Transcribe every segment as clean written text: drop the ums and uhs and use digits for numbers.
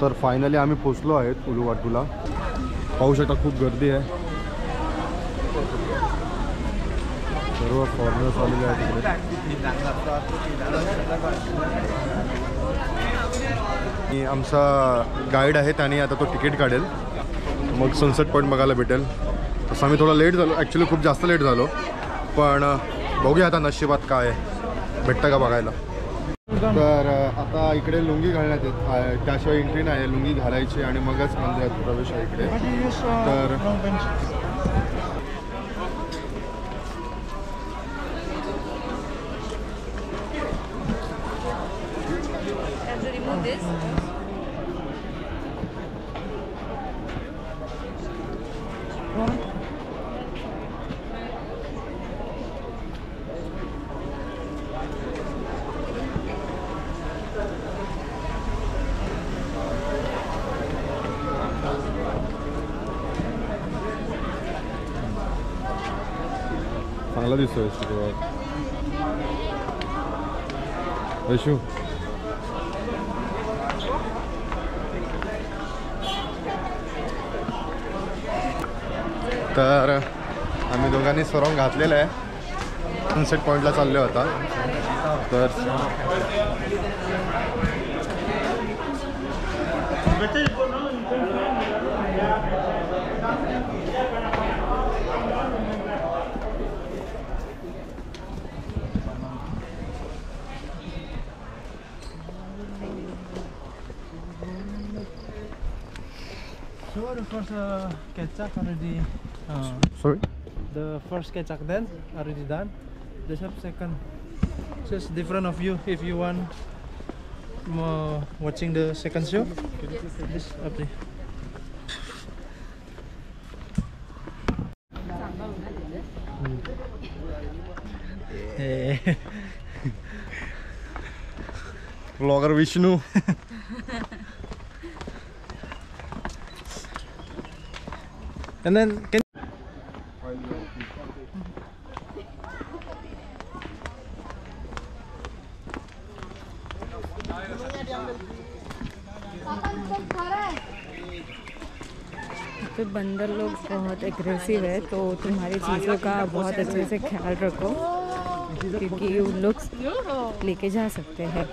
तर फायनली आम्ही पोचलो आहेत उलुवाटूला. पाहू शकता खूप गर्दी आहे, सर्व फॉरेनर्स आलेले आहेत तिकडे. आमचा गाईड आहे त्याने आता तो तिकीट काढेल, मग सनसेट पॉईंट बघायला भेटेल. तसं आम्ही थोडा लेट झालो, ॲक्च्युली खूप जास्त लेट झालो, पण बघूया आता नशिबात काय भेटतं का बघायला. तर आता इकडे लुंगी घालण्यात येत, त्याशिवाय एंट्री नाही, लुंगी घालायची आणि मगच मंदिरात प्रवेश आहे इकडे. तर चांगला दिसतोय यशू. तर आम्ही दोघांनी सरंग घातलेलं आहे, सनसेट पॉईंटला चाललो होता. तर So the first kecak already. sorry. The first kecak then already done. The second. So it's different of you if you want more watching the second show. This up there. Hey. Vlogger Vishnu. And then can पे बंदर लोग बहुत aggressive है, तो तुम्हारी चीज़ों का बहुत अच्छे से ख्याल रखो, क्योंकि उन लोग लेके जा सकते हैं.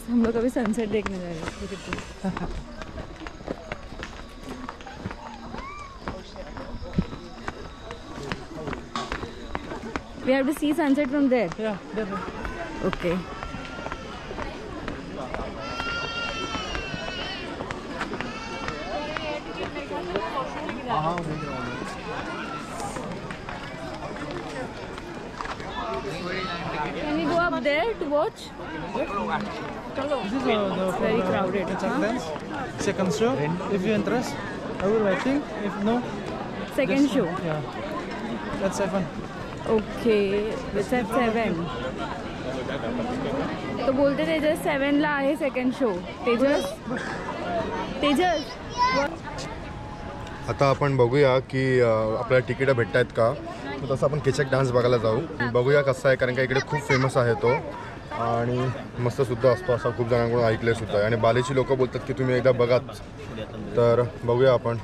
हम लोग अभी सनसेट देखने जा रहे हैं. We have to see sunset from there. yeah, there. Okay. Can we go up there to watch? This is the Very crowded. kecak Huh? dance. Second show. If you interest, I will watching. If no, Second show. yeah. That's 7. Okay. It's at 7. तो बोलते तेजस 7 ला आहे second show. तेजस आता आपण बघूया की आपल्याला तिकीटं भेटत आहेत का. तर तसं आपण केचक डान्स बघायला जाऊ, बघूया कसं आहे, कारण का इकडे खूप फेमस आहे तो आणि मस्तसुद्धा असतो असं खूप जणांकडून ऐकले सुद्धा आहे. आणि बालेची लोक बोलतात की तुम्ही एकदा बघाच, तर बघूया आपण.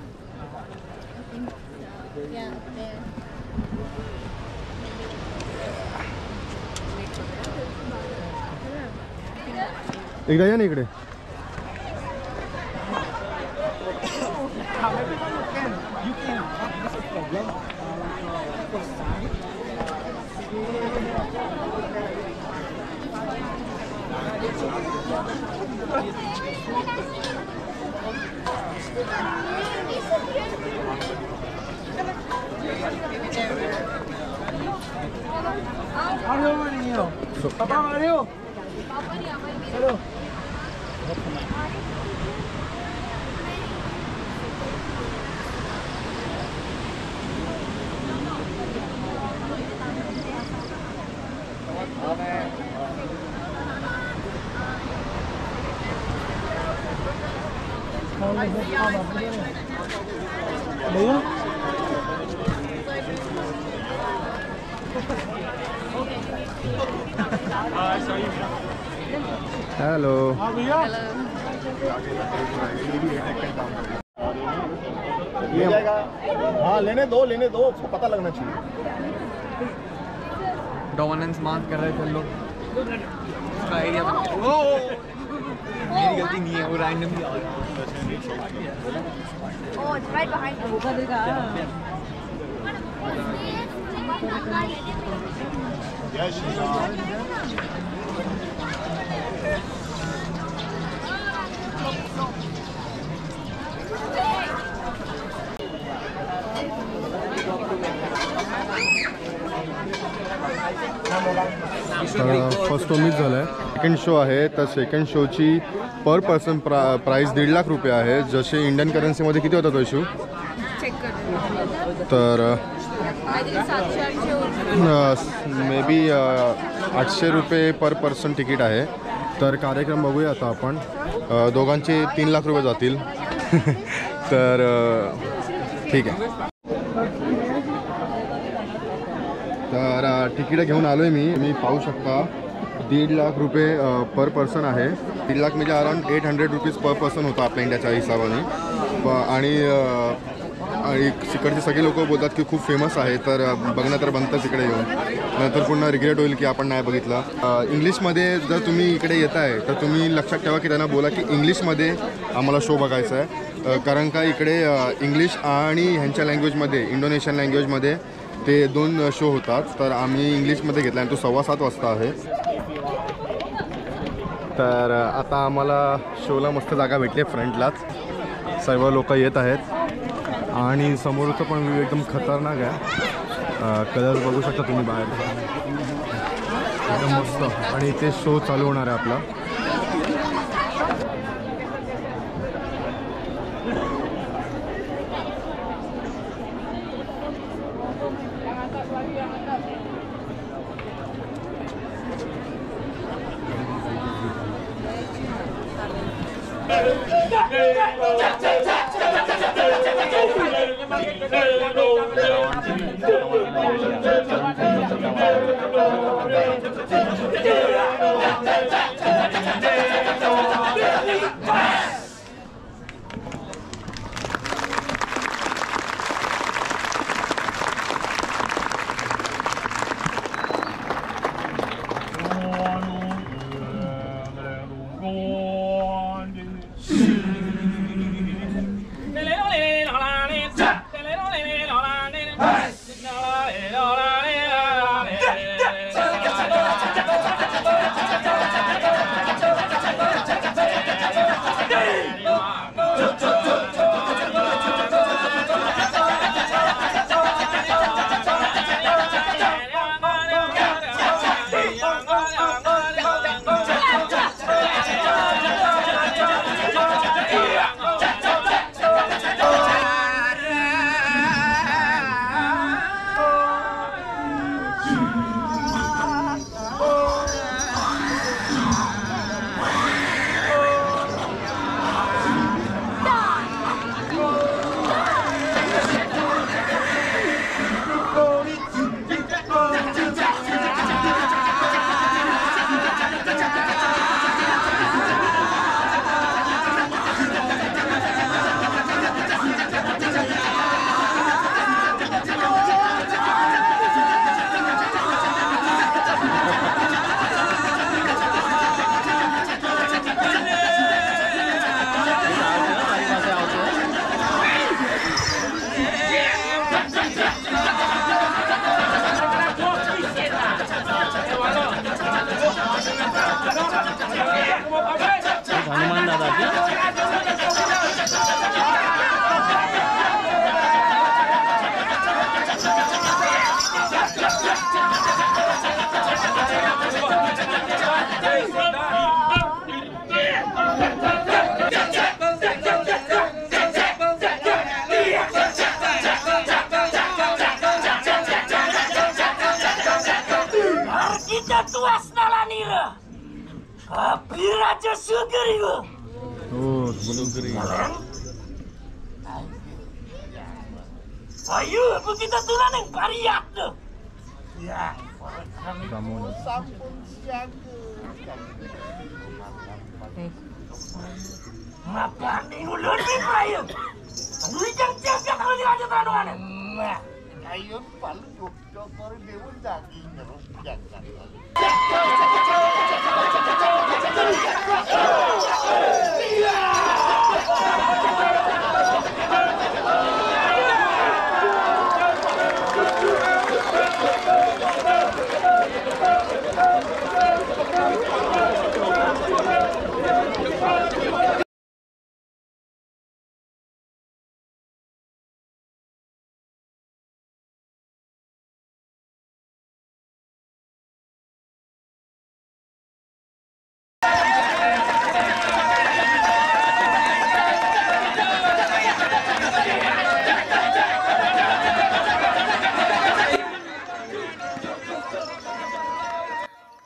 एकदा या ना इकडे. Papa Mario. Hello. भैया हेलो। हाँ लेने दो उसको पता लगना चाहिए। डोमिनेंस मार्क कर रहे थे लोग, उसका आइडिया था। मेरी गलती नहीं है, वो रैंडमली आ रहा है। Oh, it's right behind you. Yes, she's on. First show miss झाला आहे. सेकंड शो आहे, तर सेकंड शोची पर पर्सन प्राईस 1.5 लाख रुपये आहे. जसे इंडियन करन्सीमध्ये किती होता तो शो? तर मे बी 800 रुपये पर पर्सन तिकीट आहे. तर कार्यक्रम बघूया आता आपण. दोघांचे 3 लाख रुपये जातील. तर ठीक आहे. तर तिकीटं घेऊन आलो आहे मी पाहू शकता 1.5 लाख रुपये पर पर्सन आहे. 1.5 लाख म्हणजे अराउंड 800 रुपीज पर पर्सन होतं आपल्या इंडियाच्या हिशोबाने. आणि तिकडचे सगळे लोक बोलतात की खूप फेमस आहे, तर बघणं तर बनतंच इकडे येऊन. नंतर पुन्हा रिग्रेट होईल की आपण नाही बघितलं. इंग्लिशमध्ये जर तुम्ही इकडे येत आहे तर तुम्ही लक्षात ठेवा की त्यांना बोला की इंग्लिशमध्ये आम्हाला शो बघायचा आहे. कारण का इकडे इंग्लिश आणि ह्यांच्या लँग्वेजमध्ये, इंडोनेशियन लँग्वेजमध्ये ते 2 शो होतात. तर आम्ही इंग्लिशमध्ये घेतला आणि तो 7:15 वाजता आहे. तर आता आम्हाला शोला मस्त जागा भेटली आहे फ्रंटलाच. सर्व लोक येत आहेत आणि समोरचं पण व्ह्यू एकदम खतरनाक आहे. कलर बघू शकता तुम्ही बाहेर, एकदम मस्त. आणि इथे शो चालू होणार आहे आपला. भाकरी. Ayo, kita tulang yang pariak tu. Ya. Ramon. Ngapa ni ulun ni payung? Lu jangan kalau dia ada tanuan. Ayun palu doktor dewan daging terus jangan.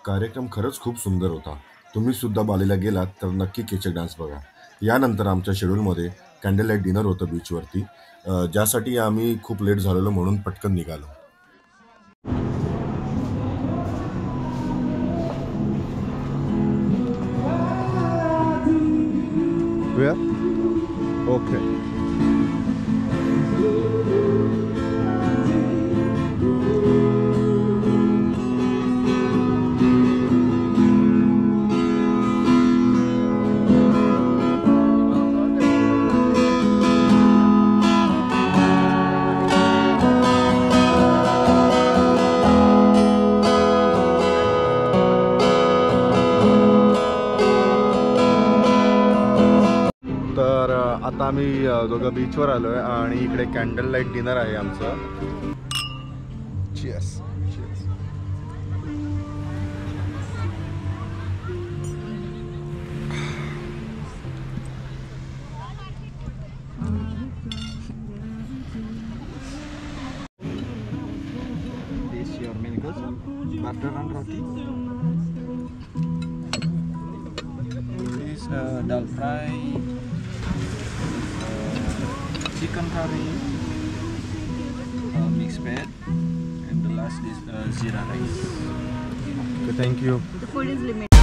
कार्यक्रम खरंच खूप सुंदर होता. तुम्ही सुद्धा बालीला गेलात तर नक्की केचक डान्स बघा. यानंतर आमच्या शेड्यूलमध्ये कॅन्डल लाईट डिनर होतं बीचवरती, ज्यासाठी आम्ही खूप लेट झालेलो म्हणून पटकन निघालो. ओके. तर आता आम्ही दोघं बीचवर आलो आहे आणि इकडे कॅन्डल लाईट डिनर आहे आमचं. Cheers. This your main course, butter and roti. This dal fry, chicken curry, mixed veg, and the last is zira rice. Thank you. The food is limited.